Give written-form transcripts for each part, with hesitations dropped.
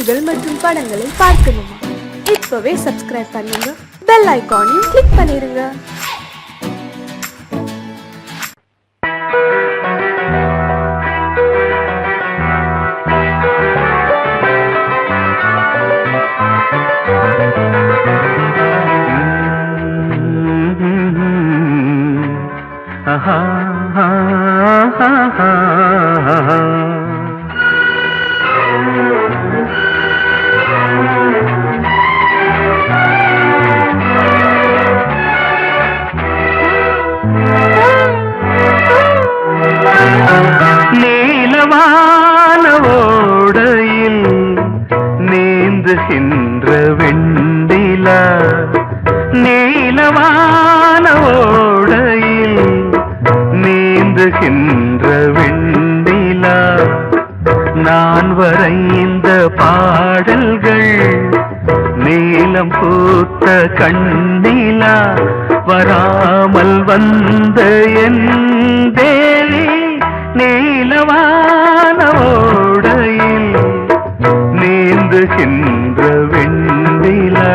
செய்திகள் மற்றும் படங்களை பார்க்கணுமா? இப்பவே சப்ஸ்கிரைப் பண்ணுங்க, பெல் ஐகானையும் கிளிக் பண்ணிருங்க. நீலவான ஓடையில் நீந்துகின்ற வெண்டிலா, நீலவான ஓடையில் நீந்துகின்ற வெண்டிலா, நான் வரைந்த பாடல்கள் நீலம் பூத்த கண்ணிலா, வராமல் வந்த என் தேவி நீலவான ஓடையில் நீந்துகின்ற வெண்டிலா.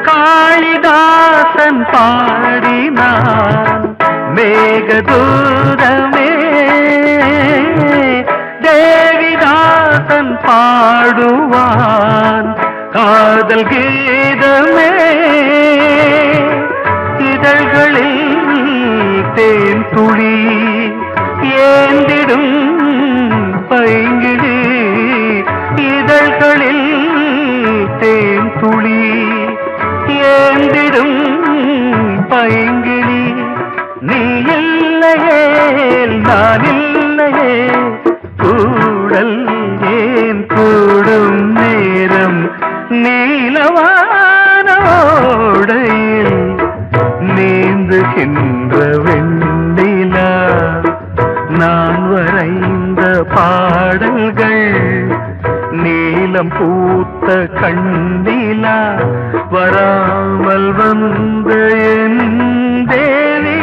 காளிதாசன் பாடினான் மேகதூதமே, தேவிதாசன் பாடுவான் காதல் கீதமே, இதழ்களில் தேன் துளி ஏந்திடும் பைங்கிழி, இதழ்களில் தேன் துளி ஏந்திடும் பைங்கிளி, நீ இல்லையே நான் இல்லையே கூடல் ஏன் கூடும் நேரம், நீலவான ஓடையில் நீந்துகின்ற வெண்டிலா, நான் வரைந்த பாடல்கள் நீலம் பூத்த கண்ணிலா, வராமல் வந்த என் தேவி.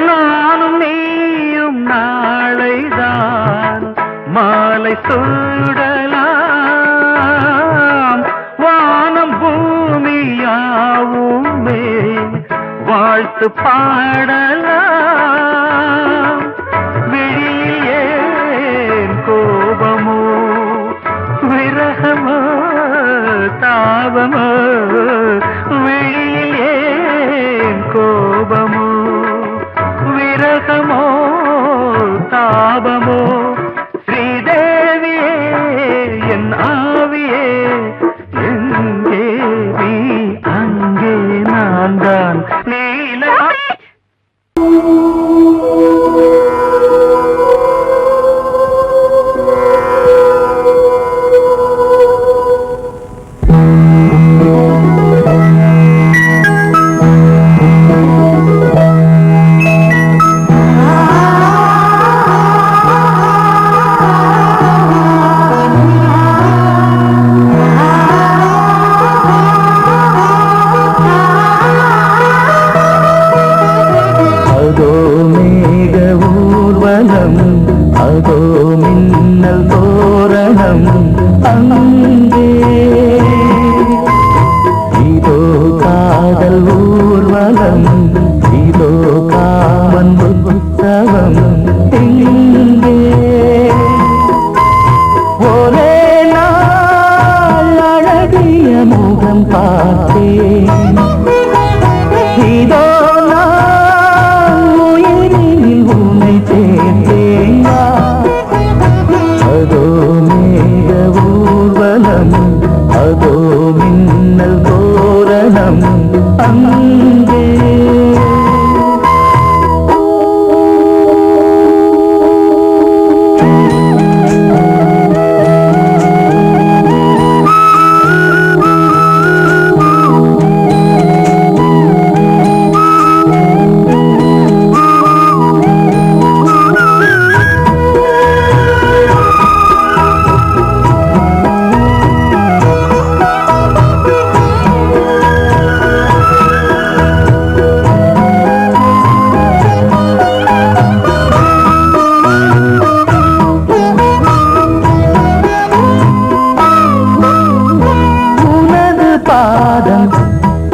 நானும் நீயும் நாளைதான் மாலை சூடலாம், வானம் பூமியாவுமே வாழ்த்து பாடலாம், விழியில் ஏன் கோபமோ விரகமோ தாபமோ, விழியில் ஏன் கோபமோ விரகமோ தாபமோ, ஸ்ரீதேவியே என் ஆவியே எங்கே நீ அங்கே நான் தான் நீல. ஊர்வலம் இதோ காமன் உற்சவம் இங்கே ஒரே நாள் அழகிய முகம் பார்த்தேன் இதோ நான் உயிரில் உன்னை சேர்த்தேன் அதோ மேக ஊர்வலம் அதோ மின்னல் தோரணம் அங்கே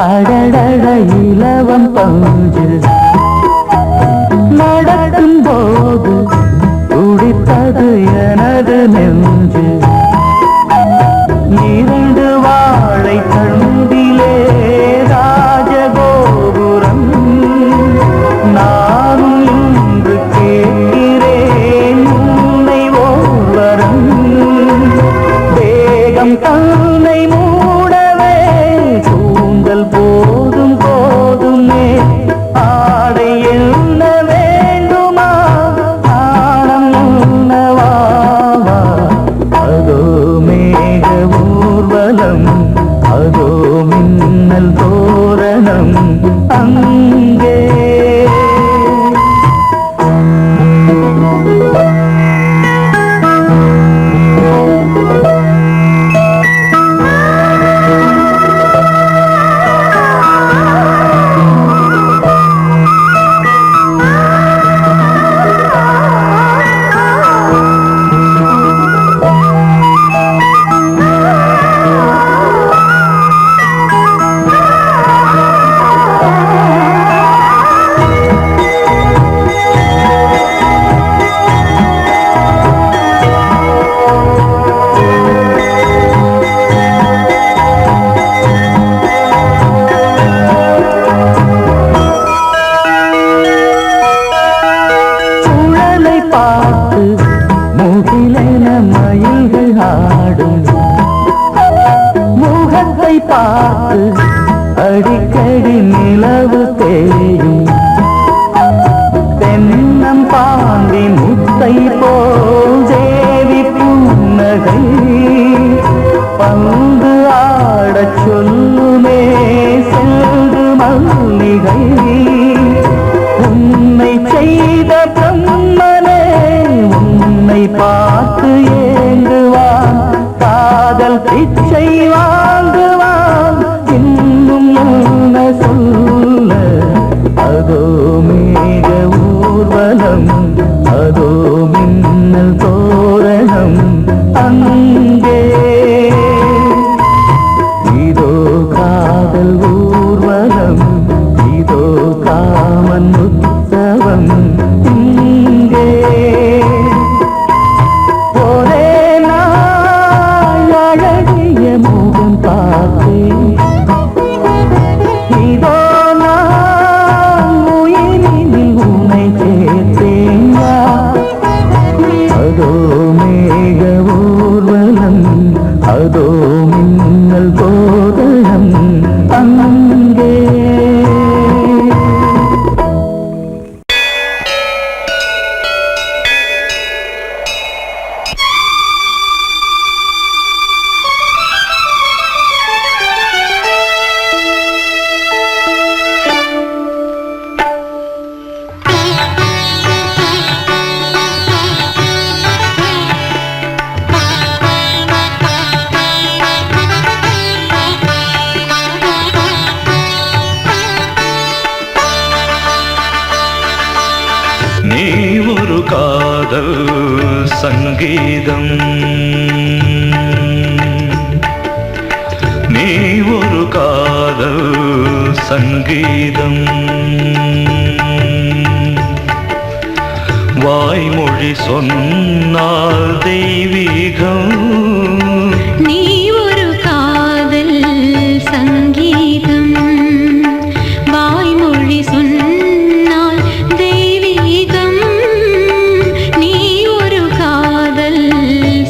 அடடட இலவம் பஞ்சு நடக்கும் போது துடித்தது எனது நெஞ்சு இரண்டு வாழை தண்டிலே ராஜகோபுரம் நானும் இன்று கேட்கிறேன் உன்னை ஓர்வரம் வேகம் தன்னை மூடவே தூங்கல் போதும் போதுமே ஆடை என்ன வேண்டுமா ஆடம் உன்னவாவா அதோ மேக ஊர்வலம் அதோ மின்னல் தோரணம் அங்கே மயில்கள் ஆடும் முகத்தை பார்த்து அடிக்கடி நிலவு தேயும் தென்னம் பாண்டி முத்தை போல் தேவி புன்னகை பந்து ஆடச் சொல்லுமே செல்கு மல்லிகை உன்னை செய்த பிரம்மனே உன்னை பார்த்து ஏங்குவான் காதல் பிச்சை வாங்குவான் இன்னும் என்ன சொல்ல அதோ மேக ஊர்வலம் அதோ மின்னல் தோரணம் அங்கே இதோ காதல் ஊர்வலம் இதோ காமன் உற்சவம் இங்கே ஒரே நாள் அழகிய முகம் பார்த்தேன் இதோ நான் உயிரில் உன்னை சேர்த்தேன் அதோ மேக ஊர்வலம் அதோ மின்னல் தோரணம் அங்கே நீ ஒரு காதல் சங்கீதம் நீ ஒரு காதல் சங்கீதம். வாய்மொழி சொன்னால் தெய்வீகம். நீ ஒரு காதல் சங்கீதம். வாய்மொழி சொன்னால் தெய்வீகம். நீ ஒரு காதல்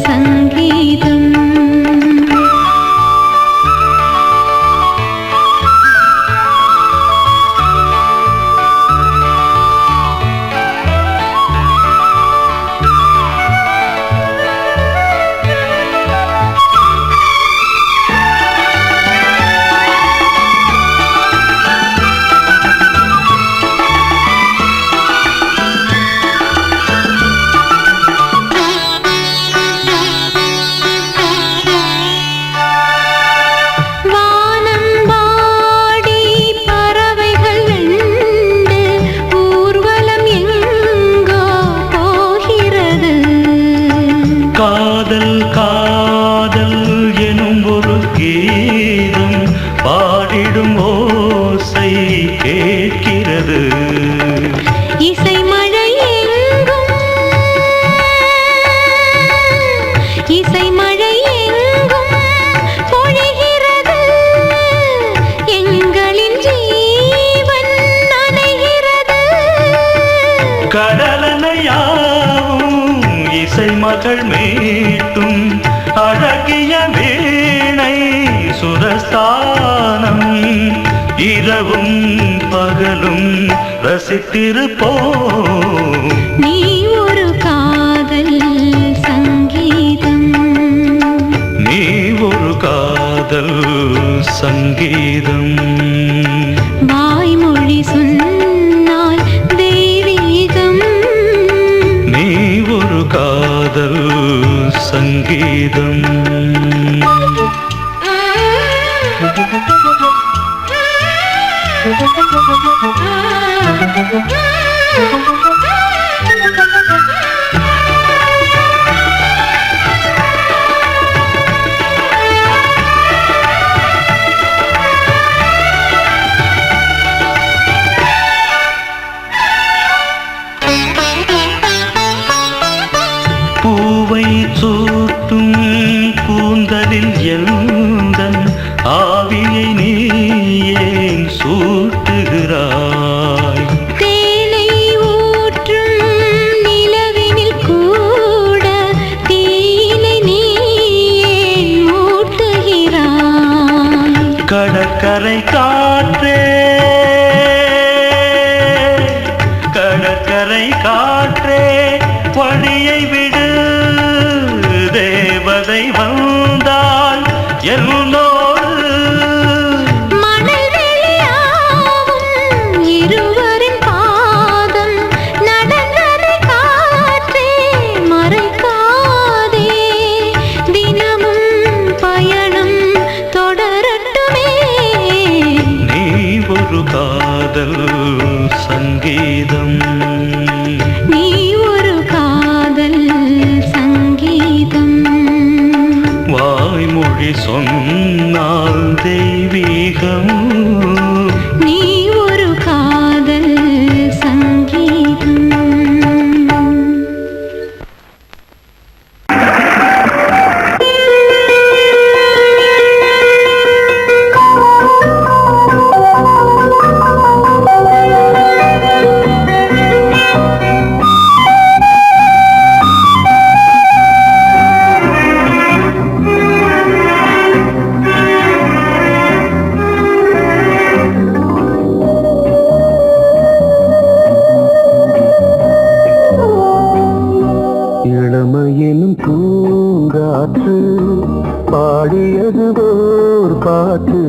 சங்கீதம். காதல் காதல் எனும் ஒரு கீதம் பாடிடும் ஓசை கேட்கிறது. இசை மழை எங்கும் இசை மழை எங்கும் பொழிகிறது. எங்களின் ஜீவன் நனைகிறது. கடலனையாவும் இசை மகள் மீட்டும் அழகிய வீணை சுரஸ்தானம். இரவும் பகலும் ரசித்திருப்போம். நீ ஒரு காதல் சங்கீதம். நீ ஒரு காதல் சங்கீதம். வாய்மொழி சொன்னால் தெய்வீகம். நீ ஒரு காதல் சங்கீதம். பூவை சூட்டும் கூந்தலில் எந்தன் ஆவியை நீ ஏன் சூட்டுகிறாய்? தேனை ஊற்றும் நிலவினில் கூட தீனை நீ ஏன் மூட்டுகிறாய்? கடற்கரை காற்றே கடற்கரை காற்றே வழியை விடு. தேவதை வந்தால் என்னோடு மணல் வெளியாகும் இருவரின் பாதம் நடந்ததை காற்றே மறைக்காதே. தினமும் பயணம் தொடரட்டுமே. நீ ஒரு காதல் சங்கீதம். நீ ஒரு காதல் சங்கீதம். வாய்மொழி சொன்னால் தெய்வீகம். நீ ஒரு காதல் சங்கீதம். இளமையினும் பூங்காற்று பாடியது ஓர் பாட்டு.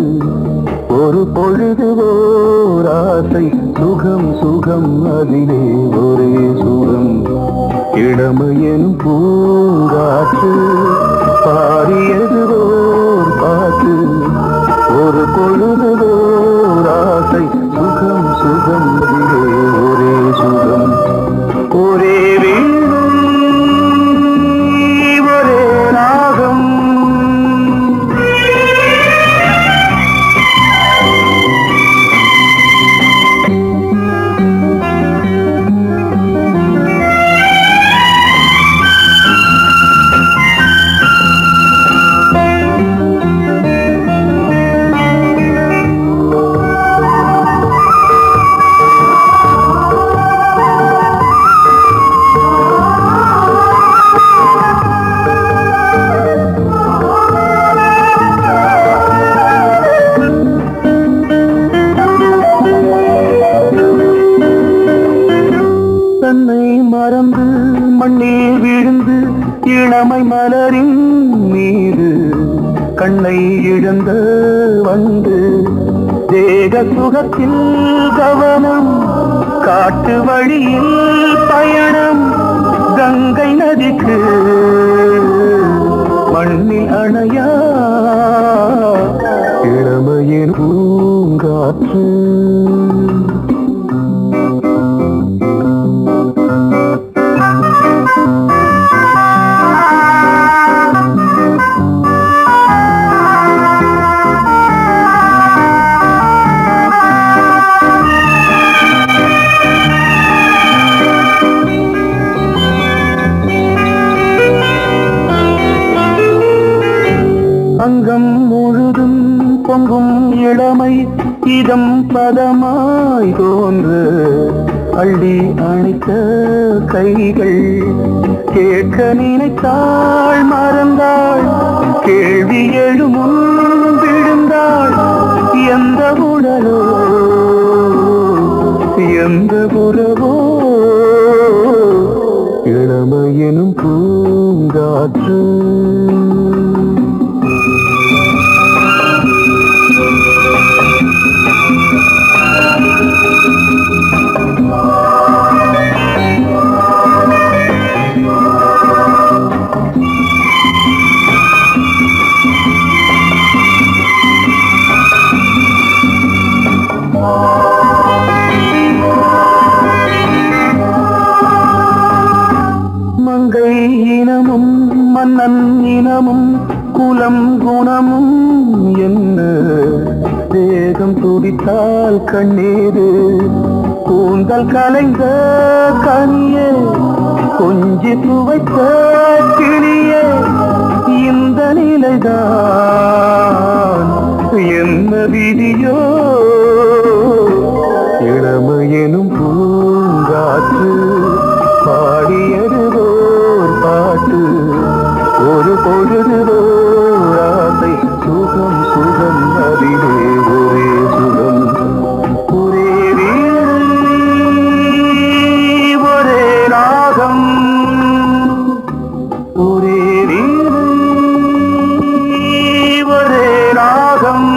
ஒரு பொழுது ஓர் ஆசை சுகம் சுகம் அதிலே ஒரே சுகம். இளமையினும் பூங்காற்று பாடியது ஓர் பாட்டு. ஒரு பொழுது ஓர் ஆசை சுகம் சுகம் அதிலே ஒரே சுகம். ஒரே இளமை மலரின் மீது கண்ணை இழந்த வந்து தேக சுகத்தில் கவனம் காட்டு வழியில் பயணம் கங்கை நதிக்கு மண்ணில் அணையா இளமையின் பூங்காற்று அங்கம் முழுதும் பொங்கும் இளமை இதம் பதமாய் தோன்று அள்ளி அணைத்த கைகள் கேட்க நினைத்தாள் மறந்தாள் கேள்வி எழுமுன் விழுந்தாள் எந்த உடலோ எந்த உறவோ இளமையெனும் பூங்காற்று மங்கை இனமும் மன்னன் இனமும் குலம் குணமும் என்ன தேகம் துடித்தால் கண்ணீரு கூந்தல் கலைந்த கனியே கொஞ்சி துவைத்த கிளியே இந்த நிலைதான் என்ன விதியோ இளமையெனும் பூங்காற்று பாடியதுவோர் பாட்டு ஒரு பொழுதுவோர் ஆசை சுகம் சுகம் அதிலே ஒரே சுகம் ஒரே வீணை ஒரே ராகம் ஒரே வீணை ஒரே ராகம்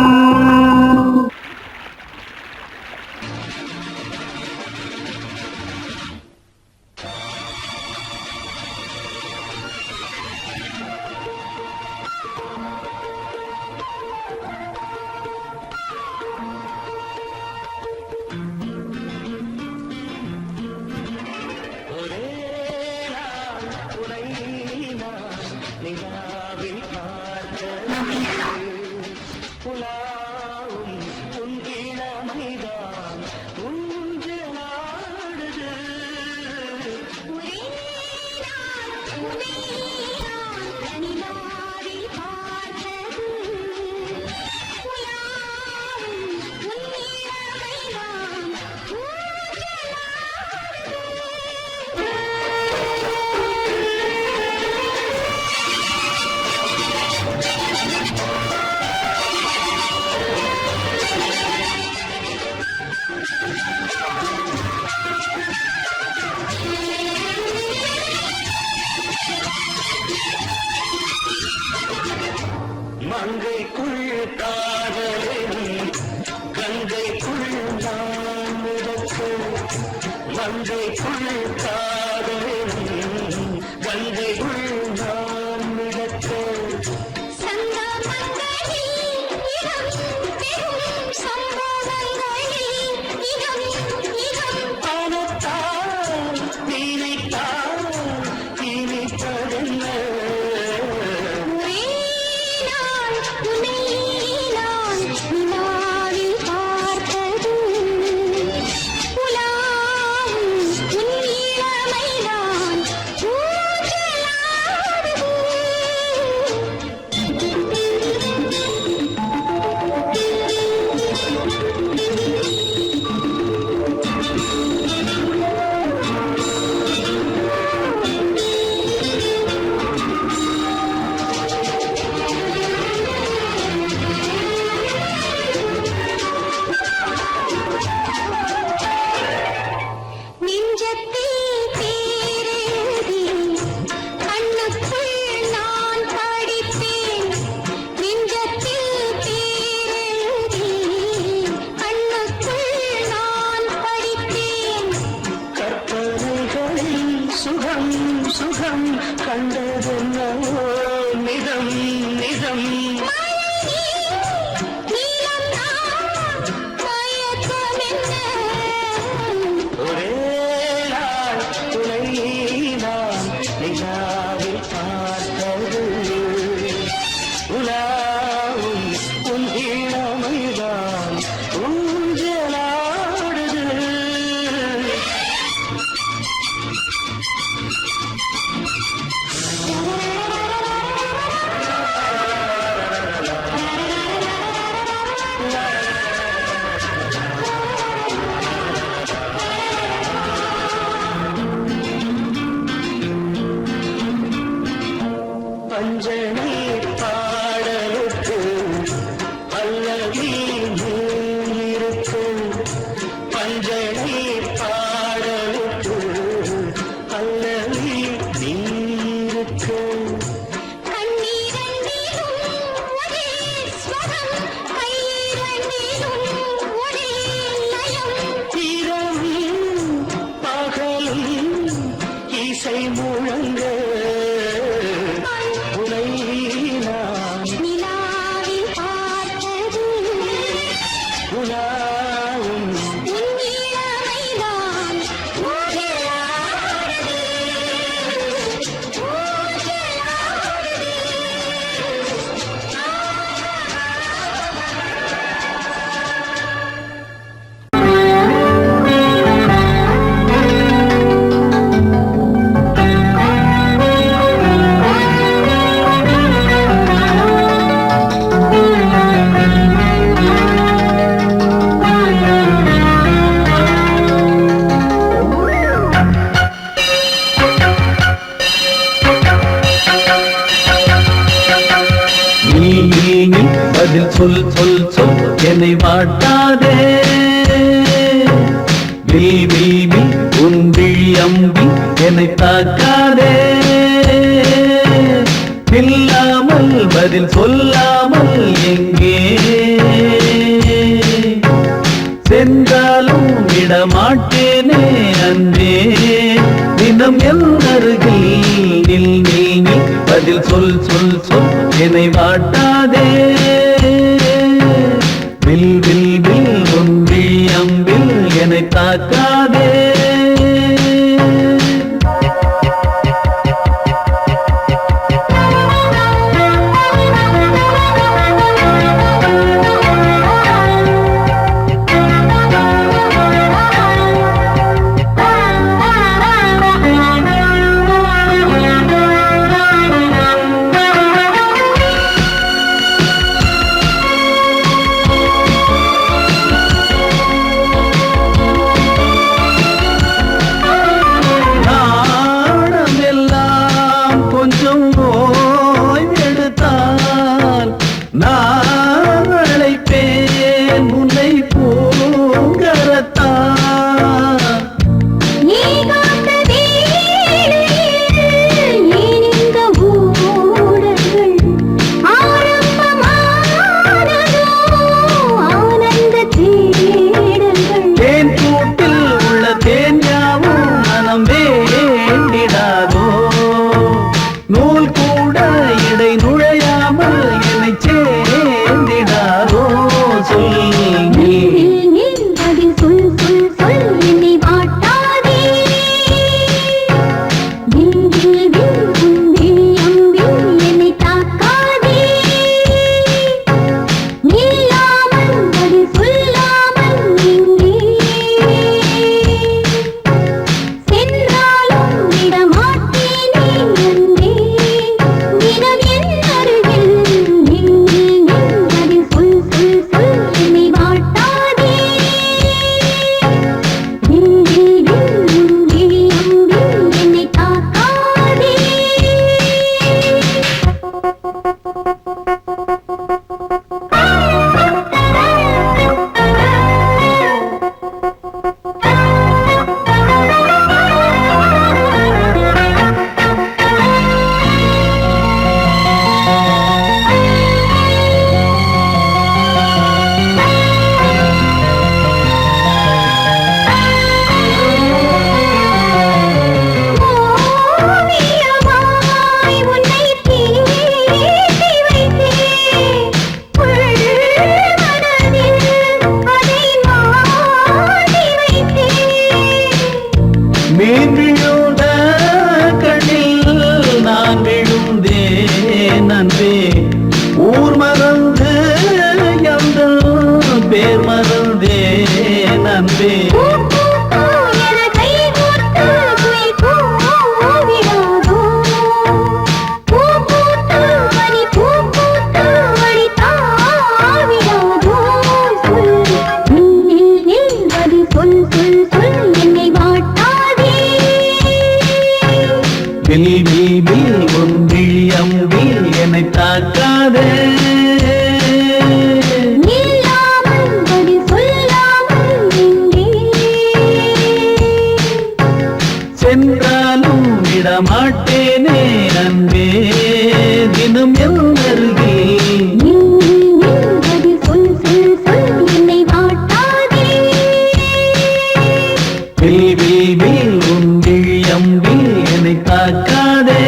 மங்கைக்குள் காதலும் கங்கைக்குள் நான் மிதக்க மங்கைக்குள் காதலும் கங்கைக்குள் நான் மிதக்க ஆனத்தால் நினைத்தால் இனிப்பதென்ன பார்த்தது உலாவும் உன் இளமைதான் கண்டதென்னவோ நிதம் நிதம் ஒரே நாள் துணை நான் நிலாவில் பார்த்தது உலாவும் உன் இளமைதான் ஊஞ்சலாடுது பஞ்சனை பாடலுக்கு பல்லவி இருக்கு பஞ்சனை பாடலுக்கு பல்லவி இருக்கு இரவும் பகலும் இசை முழங்க உனை நான் உலாவும் நீ பதில் சொல் சொல் சொல் என்னை வாட்டாதே வில்வி உன் விழி அம்பி என்னை தாக்காதே இல்லாமல் பதில் சொல்லாமல் எங்கே சென்றாலும் விடமாட்டேனே அன்பே தினம் என் அருகில் நில் நில் நில் பதில் சொல் சொல் சொல் என்னை வாட்டாதே வில் வில் வில் ஒன்றி அம்பில் என்னை தாக்காதே அன்பே பூ பூ பூ என கை கோர்த்து குயில் கூவிடாதோ. பூ பூத்து மணி பூ பூத்து மணி தாவிடாதோ. சொல் நில் நில் பதில் சொல் சொல் சொல் என்னை வாட்டாதே. வில் வில் வில் உன் விழி அம்பில் என்னை தாக்காதே. நில்லாமல் பதில் சொல்லாமல் எங்கே சென்றாலும் விடமாட்டேனே அன்பே தினம் என் அருகில். நில் நில் பதில் சொல் சொல் சொல் என்னை வாட்டாதே. வில் வில் வில் உன் விழி அம்பில் என்னை தாக்காதே.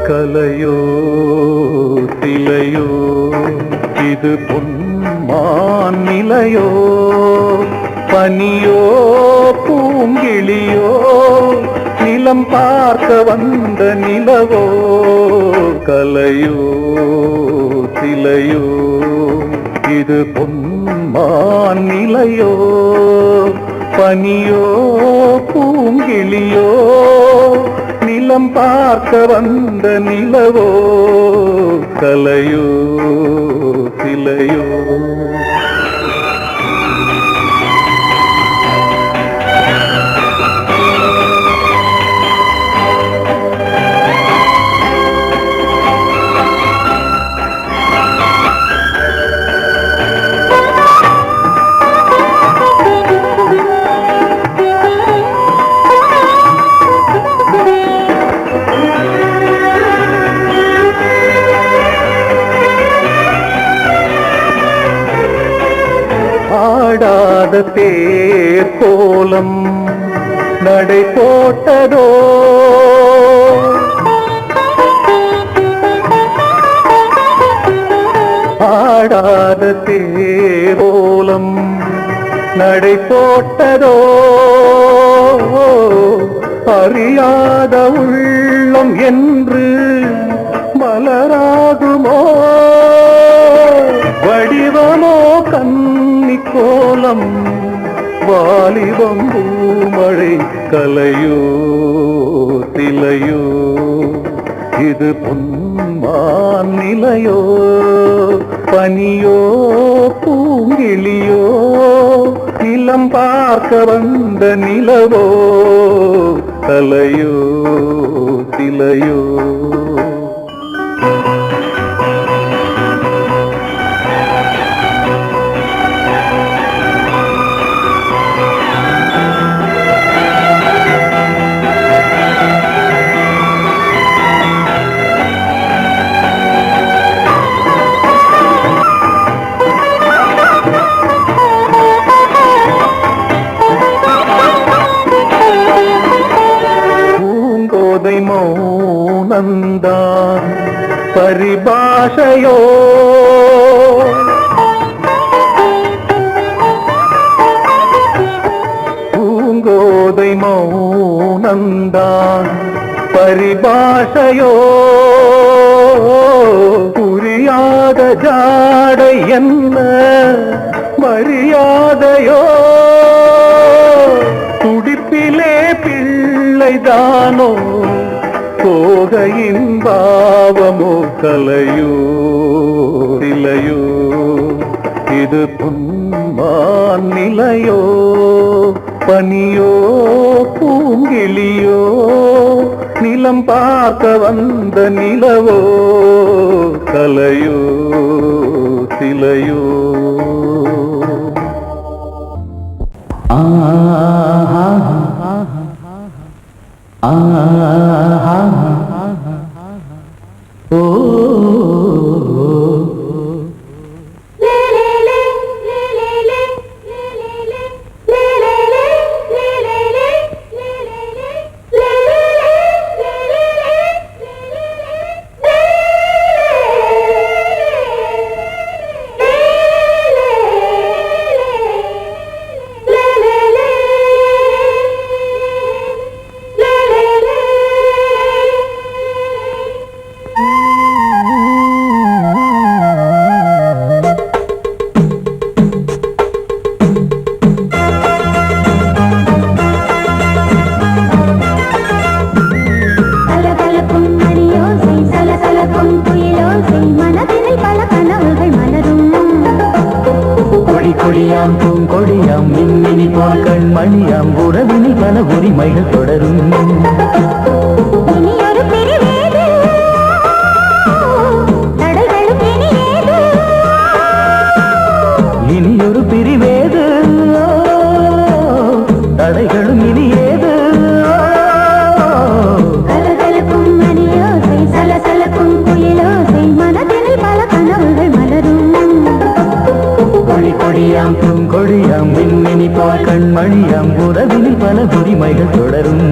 கலையோ சிலையோ இது பொன்மான் நிலையோ பனியோ பூங்கிளியோ நிலம் பார்க்க வந்த நிலவோ கலையோ சிலையோ இது பொன்மான் நிலையோ பனியோ பூங்கிளியோ நிலம் பார்க்க வந்த நிலவோ கலையோ சிலையோ ஆடாத தேர் கோலம் நடை போட்டதோ ஆடாத தேர் கோலம் நடை போட்டதோ அறியாத உள்ளம் என்று மலராகுமோ வடிவமோ கன்னி கோலம் வாலிபம் பூமழை கலையோ சிலையோ இது பொன்மான் நிலையோ பனியோ பூங்கிளியோ நிலம் பார்க்க வந்த நிலவோ கலையோ சிலையோ பூங்கோதை மௌனந்தான் பரிபாஷையோ பூங்கோதை மௌனந்தான் பரிபாஷையோ புரியாத ஜாடை என்ன மரியாதையோ துடிப்பிலே பிள்ளைதானோ போகையின் பாவமோ கலையோ சிலையோ இது பொன்மான் நிலையோ பனியோ பூங்கிளியோ நிலம் பார்க்க வந்த நிலவோ கலையோ சிலையோ லே கொடியாம் பூங்கொடியாம் மின்மினி போல் கண்மணியாம் உறவினில் பல உரிமைகள் தொடரும் இனி ஒரு பிரிவேது தடைகளும் இனி ஏது இனி ஒரு பிரிவேது தடைகளும் இனி ஏது கலகலக்கும் மணியோசை சலசலக்கும் குயிலோசை மனதினில் பல கனவுகள் மலரும் கொடியாம் பூங்கொடியாம் மின்மினி போல் கண்மணியாம் உறவினில் பல உரிமைகள் தொடரும்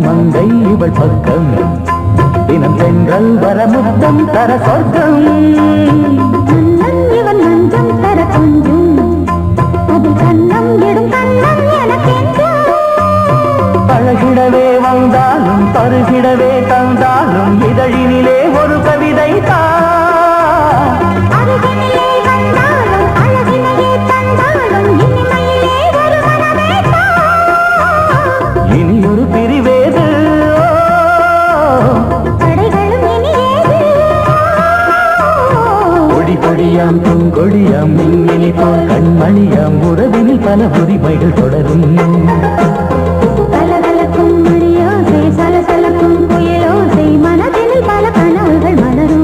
மங்கை இவள் பக்கம் தினம் சென்றல் வர முத்தம் தர சொர்க்கம் மன்னன் இவன் மஞ்சம் தர கொஞ்சம் அதில் கண்ணம் இடும் கண்ணம் எனக்கென்றும் பழகிடவே வந்தாலும் பருகிடவே தந்தாலும் இதழினிலே ஒரு கவிதை தான் அருகினிலே வந்தாலும் அழகினையே தந்தாலும் இனிமையிலே ஒரு மனமே இனி ஒரு பிரிவேது தடைகளும் இனி ஏது கொடி கொடியாம் பூங்கொடியாம் மின்மினி போல் கண்மணியாம் உறவினில் பல உரிமைகள் தொடரும் கலகலக்கும் மணியோசை சலசலக்கும் குயிலோசை மனதினில் பல கனவுகள் மலரும்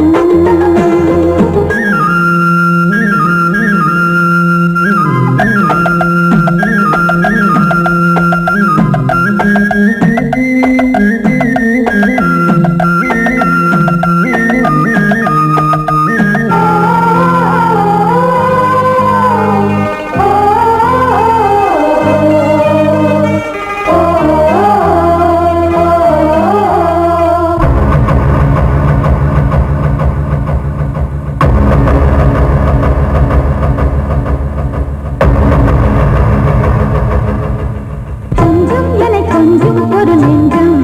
ஒரு நெஞ்சம்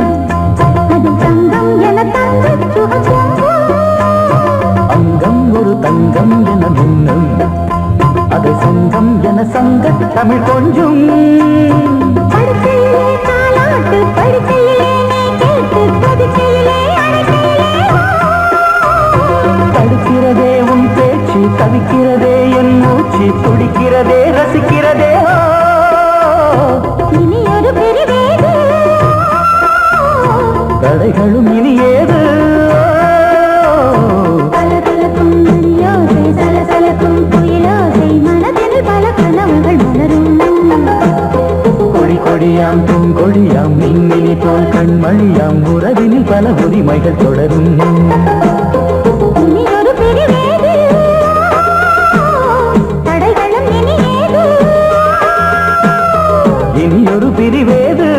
அது தங்கம் என தங்க சுகம் அங்கம் ஒரு தங்கம் என மின்னும் அது சங்கம் என சங்க தமிழ் கொஞ்சம் படுக்கையிலே தாலாட்டு படுக்கையிலே நீ கேட்டு படுக்கையிலே தடுக்கிறதே உன் பேச்சு தவிக்கிறதே என் மூச்சு துடிக்கிறதே ரசிக்கிறதே இனி ஒரு பிரிவேது தடைகளும் இனி ஏது கலகலக்கும் மணியோசை சலசலக்கும் குயிலோசை மனதில் பல கனவுகள் மலரும் கொடி கொடியாம் பூங்கொடியாம் மின்மினி போல் கண்மணியாம் உறவினில் பல உரிமைகள் தொடரும் இனி ஒரு பிரிவேது தடைகளும் இனி ஏது இனி ஒரு பிரிவேது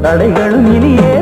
தடைகளும் இனியே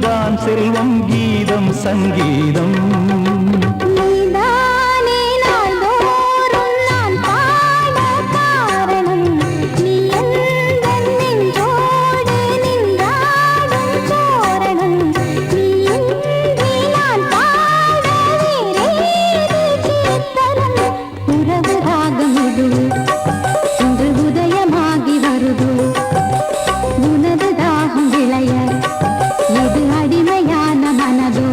நீதான் செல்வம் கீதம் சங்கீதம் நீதானே நாள்தோறும் நான் பாட காரணம் நீ எந்தன் நெஞ்சோடு நின்றாடும் தோரணம் நீ இன்றி நான் பாட வேறேது கீர்த்தனம் உறவு ராகம் இது இன்று உதயமாகி வருது உனது தாகம் விளைய இது அடிமையான மனதோ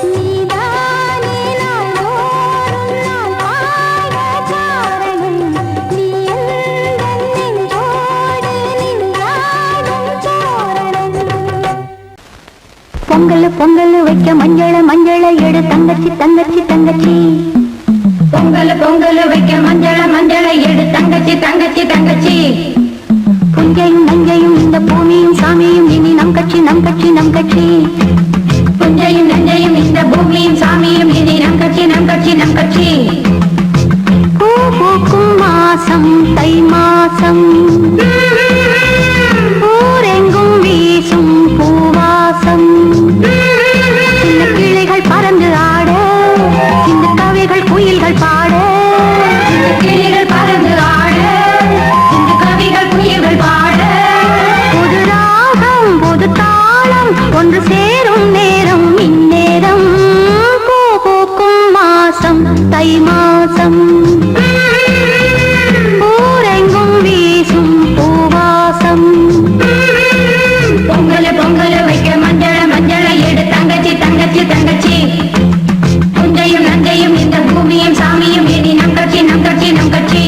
நீதானே நாள்தோறும் நான் பாட காரணம் நீ எந்தன் நெஞ்சோடு நின்றாடும் தோரணம் பொங்கல் பொங்கல் வைக்க மஞ்சள மஞ்சள எடு தங்கச்சி தங்கச்சி தங்கச்சி பொங்கல் பொங்கல் வைக்க மஞ்சள மஞ்சள எடு தங்கச்சி தங்கச்சி தங்கச்சி புஞ்சையும் நஞ்சையும் இந்த பூமியும் சாமியும் இனி நம் கட்சி நம் கட்சி நம் கட்சி புஞ்சையும் நஞ்சையும் இந்த பூமியும் சாமியும் இனி நம் கட்சி நம் கட்சி நம் கட்சி பூ பூக்கும் மாசம் தை மாசம் ஊரெங்கும் வீசும் பூவாசம் சின்ன கிளைகள் பறந்து ஆட இந்த கவிகள் குயில்கள் பாட கிளிகள் பறந்து ஆட இந்த கவிகள் குயில்கள் பாட புது ராகம் புது தாளம் ஒன்று சேரும் நேரம் இந்நேரம் பூ பூக்கும் மாசம் தை மாசம் ஊரெங்கும் வீசும் பூவாசம் பொங்கல் பொங்கல் வைக்க மஞ்சள மஞ்சள எடு தங்கச்சி தங்கச்சி தங்கச்சி புஞ்சையும் நஞ்சையும் இந்த பூமியும் சாமியும் இனி நம் கட்சி நம் கட்சி நம் கட்சி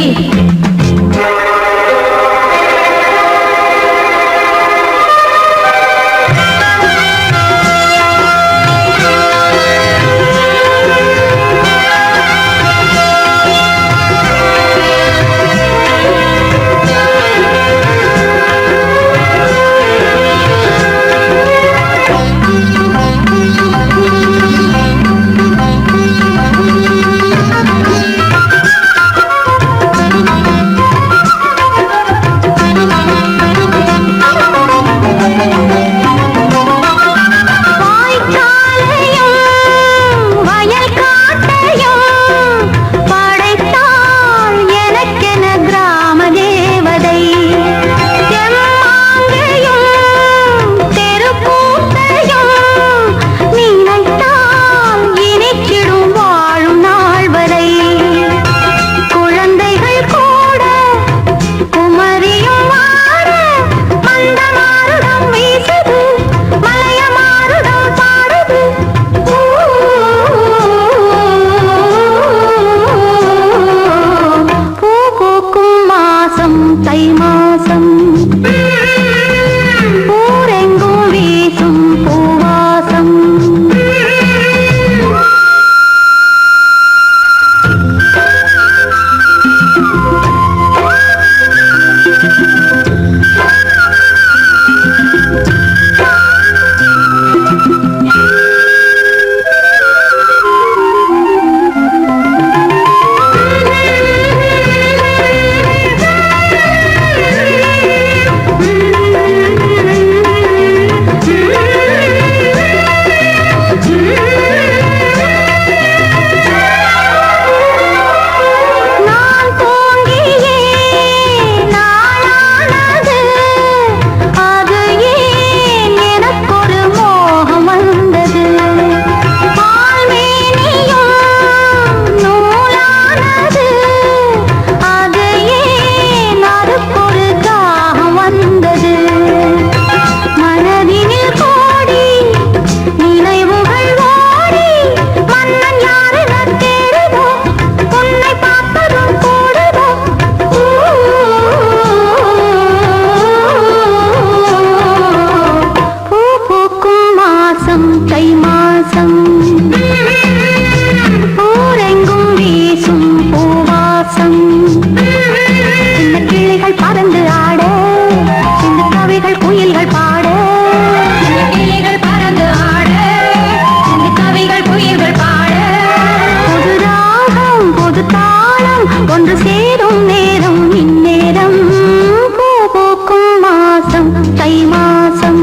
தை மாசம்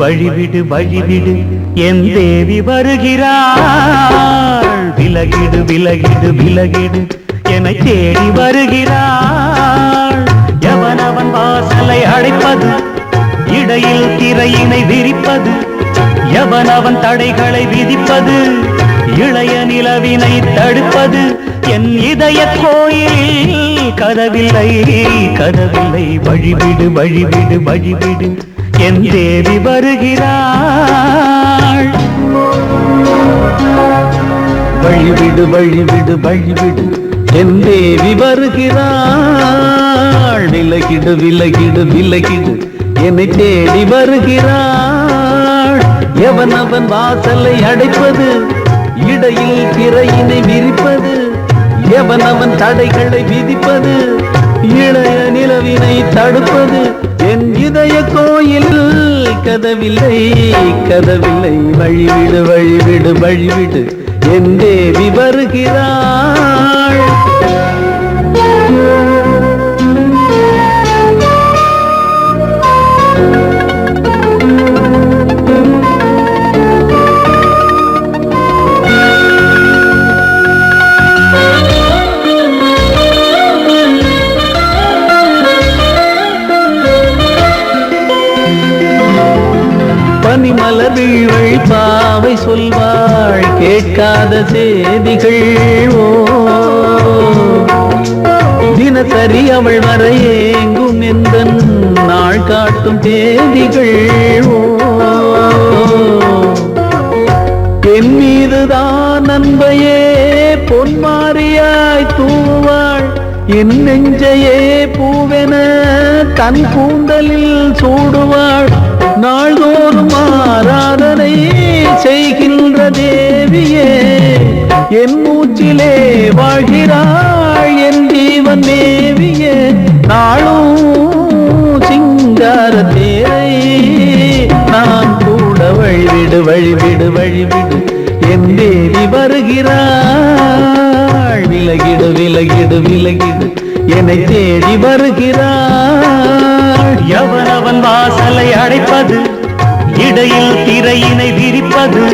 வழிவிடு வழிவிடு என் தேவி வருகிறாள். விலகிடு விலகிடு விலகிடு என்னை தேடி வருகிறாள். எவனவன் வாசலை அடைப்பது, இடையில் திரையினை விரிப்பது, எவனவன் தடைகளை விதிப்பது, இளைய நிலவினை தடுப்பது, என் இதய கோயிலில் கதவில்லை கதவில்லை. வழிவிடு வழிவிடு வழிவிடு என் தேவி வருகிறாள். வழிவிடு வழிவிடு வழிவிடு என் தேவி வருகிறாள். விலகிடு விலகிடு விலகிடு என்னை தேடி வருகிறாள். எவனவன் வாசலை அடைப்பது, இடையில் திரையினை விரிப்பது, எவனவன் தடைகளை விதிப்பது, இளைய நிலவினை தடுப்பது, என் இதய கோயில் கதவில்லை கதவில்லை. வழிவிடு வழிவிடு வழிவிடு என் தேவி வருகிறாள். பனிமலர் வீழ்வழி பாவை சொல்வாள் கேட்காத செய்திகள். ஓ தினசரி அவள் வர ஏங்கும் எந்த நாள் காட்டும் தேதிகள். ஓ என் மீதுதான் அன்பையே பொன்மாரியாய் தூவாள். என் நெஞ்சையே பூவென தன் கூந்தலில் சூடுவாள். நாள்தோறும் ஆராதனை செய்கின்ற தேவியே, என் மூச்சிலே வாழ்கிறாள் என் ஜீவன் தேவியே. நாளும் சிங்கார தேரை நான் கூட வழிவிடு வழிவிடு வழிவிடு என் தேவி வருகிறாள். விலகிடு விலகிடு விலகிடு என்னை தேடி வருகிறாள். எவனவன் வாசலை அடைப்பது, இடையில் திரையினை விரிப்பது,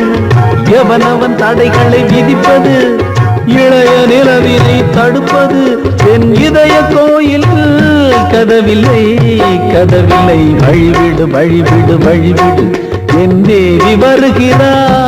எவனவன் தடைகளை விதிப்பது, இளைய நிலவினை தடுப்பது, என் இதய கோயில் கதவில்லை கதவில்லை. வழிவிடு வழிவிடு வழிவிடு என் தேவி வருகிறாள்.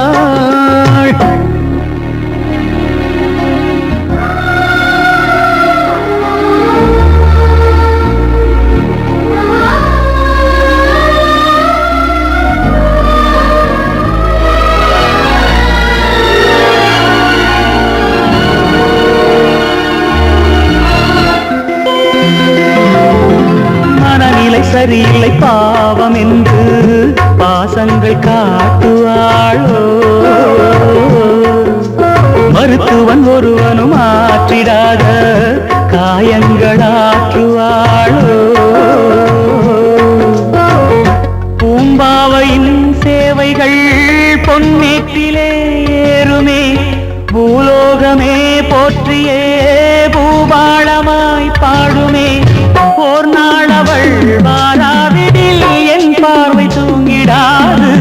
சரியில்லை பாவம் என்று பாசங்கள் காட்டுவாளோ. மருத்துவன் ஒருவனும் ஆற்றிடாத காயங்களாற்றுவாளோ. பூம்பாவையின் சேவைகள் பொன்னேற்றிலே ஏறுமே, பூலோகமே போற்றியே பூபாளமாய் பாடுமே. ஓர் நாள் அவள் வாராவிடில் என் பார்வை தூங்கிடாது.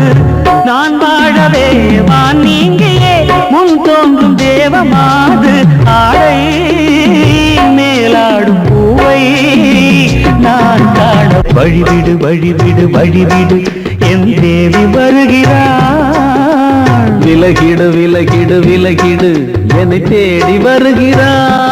நான் வாழவே வான் நீங்கியே முன் தோன்றும் தேவமாது. ஆடை மேலாடும் பூவை நான் காண வழிவிடு வழிவிடு வழிவிடு என் தேவி வருகிறாள். விலகிடு விலகிடு விலகிடு என்னை தேடி வருகிறாள்.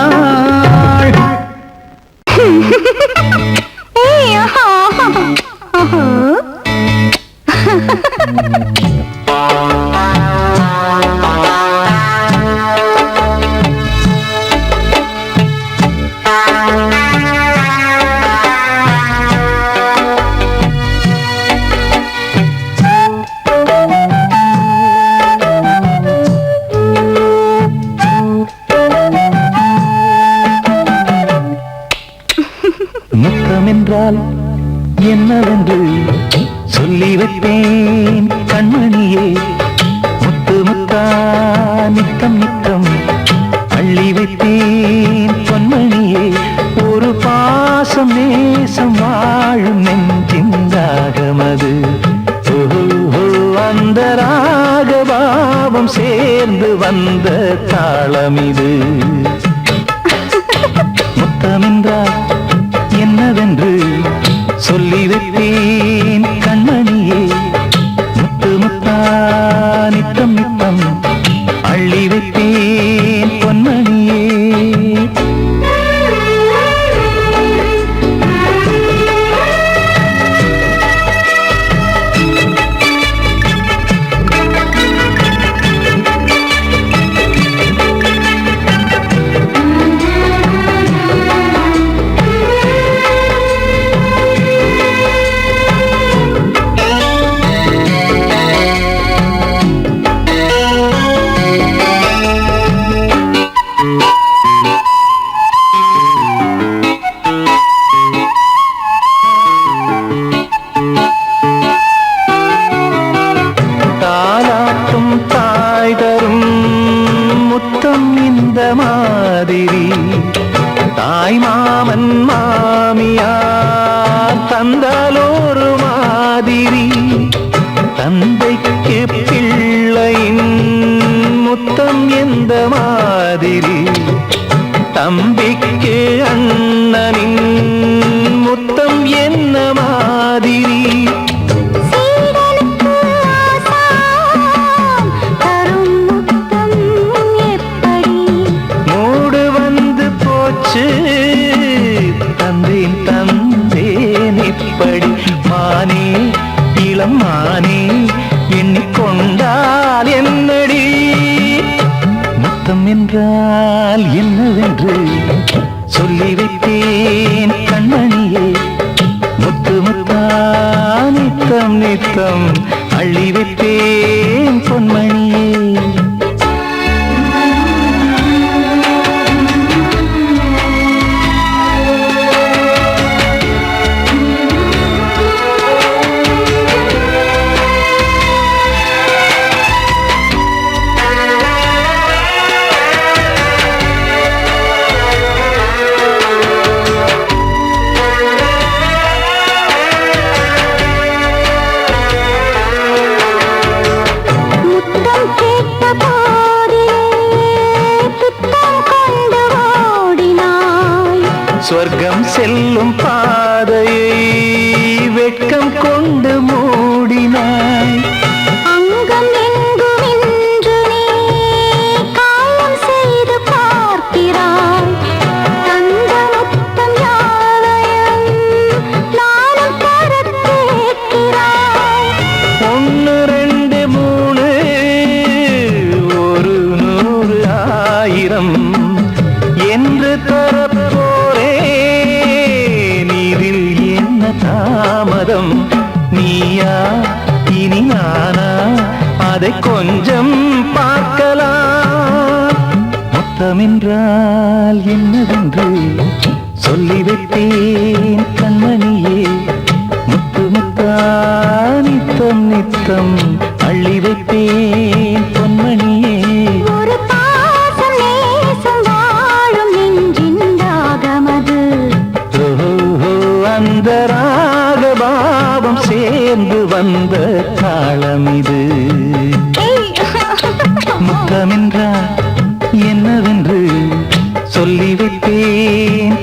முத்தமென்றால் என்னவென்று சொல்லி வைத்தேன் கண்மணியே. முத்து முத்தா நித்தம் நித்தம் அள்ளி வைத்தேன் பொன்மணியே. ஒரு பாசம் நேசம் வாழும் நெஞ்சின் தாகமது. ஓ பாவம் சேர்ந்து வந்த தாளம் இது. முத்தமென்றால் என்னவென்று சொல்லி வைத்தேன் கண்மணியே. முத்து முத்தா நித்தம் நித்தம் அள்ளி வைத்தேன் பொன்மணியே. தாலாட்டும் தாய் தரும் முத்தம் இந்த மாதிரி தாய் மாமன் மாமியார் தந்தாலோரு மாதிரி. தந்தைக்கு பிள்ளையின் முத்தம் எந்த மாதிரி தம்பிக்கு அண்ணனின் முத்தம் என்ன மாதிரி. மூடு வந்து போச்சு தந்தேன் தந்தேன் இப்படி. மானே இளம் மானே எண்ணிக்கொண்டால் என்னடி. முத்தம் என்றால் என்னவென்று சொல்லி வைத்தேன் கண்மணியே. முத்து முத்தா நித்தம் நித்தம் அள்ளி வைத்தேன் பொன்மணியே. சொர்க்கம் செல்லும் பாதையை வெட்கம் கொண்டு மூடினாய். அங்கம் எங்கும் இன்று நீ காயம் செய்து பார்க்கிறாய். தந்த முத்தம் யாவையும் நானும் தரக் கேட்கிறாய். 1 2 3 1 100 1000 என்று தரப்போரே. நீரில் என்ன தாமதம் நீயா இனி நானா அதை கொஞ்சம் பார்க்கலாம். முத்தமென்றால் என்னவென்று சொல்லி வைத்தேன் கண்மணியே. முத்து முத்தா நித்தம் நித்தம் அள்ளி வைத்தேன் பொன்மணியே. ஒரு பாசம் நேசம் வாழும் நெஞ்சின் தாகமது. ஓஹோ அந்த ராகபாவம் சேர்ந்து வந்த தாளம் இது. முத்தமென்றால் என்னவென்று சொல்லி வைத்தேன்